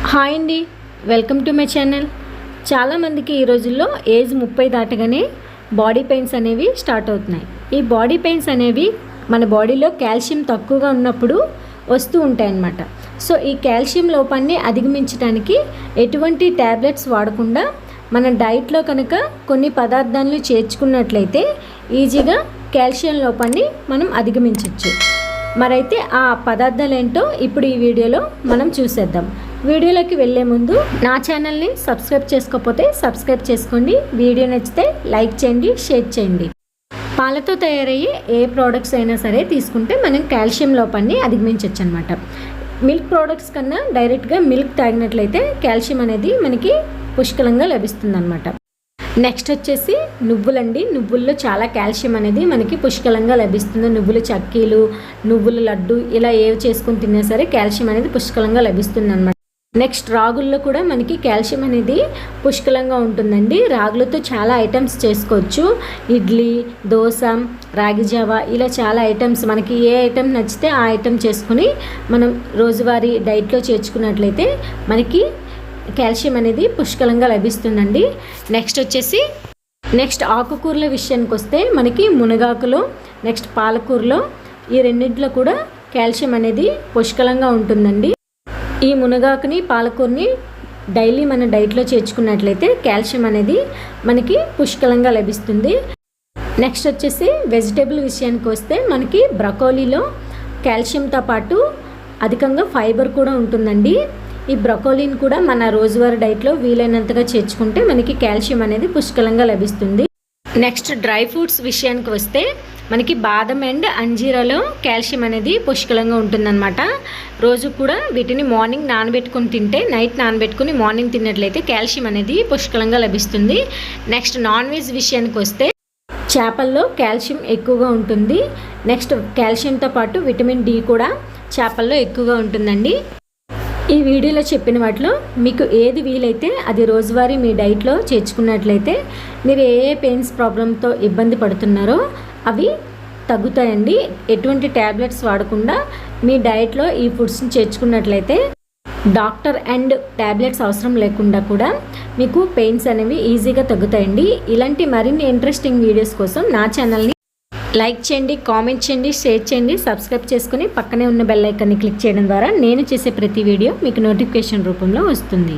Hi అండి, welcome to my channel. చాలామందికి ఈ రోజుల్లో ఏజ్ 30 దాటగానే బాడీ పెయిన్స్ అనేవి స్టార్ట్ అవుతున్నాయి. ఈ బాడీ పెయిన్స్ అనేవి మన బాడీలో కాల్షియం తక్కువగా ఉన్నప్పుడు వస్తూ ఉంటాయన్నమాట. సో ఈ కాల్షియం లోపాన్ని అధిగమించడానికి ఎటువంటి ట్యాబ్లెట్స్ వాడకుండా మన డైట్లో కనుక కొన్ని పదార్థాలను చేర్చుకున్నట్లయితే ఈజీగా కాల్షియం లోపాన్ని మనం అధిగమించవచ్చు. మరైతే ఆ పదార్థాలు ఏంటో ఇప్పుడు ఈ వీడియోలో మనం చూసేద్దాం. వీడియోలోకి వెళ్ళే ముందు నా ఛానల్ని సబ్స్క్రైబ్ చేసుకోకపోతే సబ్స్క్రైబ్ చేసుకోండి. వీడియో నచ్చితే లైక్ చేయండి, షేర్ చేయండి. పాలతో తయారయ్యే ఏ ప్రోడక్ట్స్ అయినా సరే తీసుకుంటే మనం కాల్షియం లోపాన్ని అధిగమించవచ్చు అనమాట. మిల్క్ ప్రోడక్ట్స్ కన్నా డైరెక్ట్గా మిల్క్ తాగినట్లయితే కాల్షియం అనేది మనకి పుష్కలంగా లభిస్తుంది అనమాట. నెక్స్ట్ వచ్చేసి నువ్వులండి. నువ్వుల్లో చాలా కాల్షియం అనేది మనకి పుష్కలంగా లభిస్తుంది. నువ్వులు చక్కీలు, నువ్వుల లడ్డు ఇలా ఏవి చేసుకుని తిన్నా సరే కాల్షియం అనేది పుష్కలంగా లభిస్తుంది అనమాట. నెక్స్ట్ రాగుల్లో కూడా మనకి కాల్షియం అనేది పుష్కలంగా ఉంటుందండి. రాగులతో చాలా ఐటమ్స్ చేసుకోవచ్చు. ఇడ్లీ, దోశ, రాగి జావా ఇలా చాలా ఐటమ్స్ మనకి ఏ ఐటమ్ నచ్చితే ఆ ఐటమ్ చేసుకుని మనం రోజువారీ డైట్లో చేర్చుకున్నట్లయితే మనకి కాల్షియం అనేది పుష్కలంగా లభిస్తుందండి. నెక్స్ట్ ఆకుకూరల విషయానికి వస్తే మనకి మునగాకులో, నెక్స్ట్ పాలకూరలో ఈ రెండింటిలో కూడా కాల్షియం అనేది పుష్కలంగా ఉంటుందండి. ఈ మునగాకుని, పాలకూరని డైలీ మన డైట్లో చేర్చుకున్నట్లయితే కాల్షియం అనేది మనకి పుష్కలంగా లభిస్తుంది. నెక్స్ట్ వచ్చేసి వెజిటేబుల్ విషయానికి వస్తే మనకి బ్రకోలీలో కాల్షియంతో పాటు అధికంగా ఫైబర్ కూడా ఉంటుందండి. ఈ బ్రకోలీని కూడా మన రోజువారీ డైట్లో వీలైనంతగా చేర్చుకుంటే మనకి కాల్షియం అనేది పుష్కలంగా లభిస్తుంది. నెక్స్ట్ డ్రై ఫ్రూట్స్ విషయానికి వస్తే మనకి బాదం అండ్ అంజీరాలో కాల్షియం అనేది పుష్కలంగా ఉంటుందన్నమాట. రోజు కూడా వీటిని మార్నింగ్ నానబెట్టుకుని తింటే, నైట్ నానబెట్టుకుని మార్నింగ్ తిన్నట్లయితే కాల్షియం అనేది పుష్కలంగా లభిస్తుంది. నెక్స్ట్ నాన్ వెజ్ విషయానికి వస్తే చేపల్లో కాల్షియం ఎక్కువగా ఉంటుంది. నెక్స్ట్ కాల్షియంతో పాటు విటమిన్ డి కూడా చేపల్లో ఎక్కువగా ఉంటుందండి. ఈ వీడియోలో చెప్పిన వాటిలో మీకు ఏది వీలైతే అది రోజువారీ మీ డైట్లో చేర్చుకున్నట్లయితే మీరు ఏ పెయిన్స్ ప్రాబ్లంతో ఇబ్బంది పడుతున్నారో అవి తగ్గుతాయండి. ఎటువంటి ట్యాబ్లెట్స్ వాడకుండా మీ డైట్లో ఈ ఫుడ్స్ని చేర్చుకున్నట్లయితే డాక్టర్ అండ్ ట్యాబ్లెట్స్ అవసరం లేకుండా కూడా మీకు పెయిన్స్ అనేవి ఈజీగా తగ్గుతాయండి. ఇలాంటి మరిన్ని ఇంట్రెస్టింగ్ వీడియోస్ కోసం నా ఛానల్ని లైక్ చేయండి, కామెంట్ చేయండి, షేర్ చేయండి, సబ్స్క్రైబ్ చేసుకుని పక్కనే ఉన్న బెల్ ఐకాన్ని క్లిక్ చేయడం ద్వారా నేను చేసే ప్రతి వీడియో మీకు నోటిఫికేషన్ రూపంలో వస్తుంది.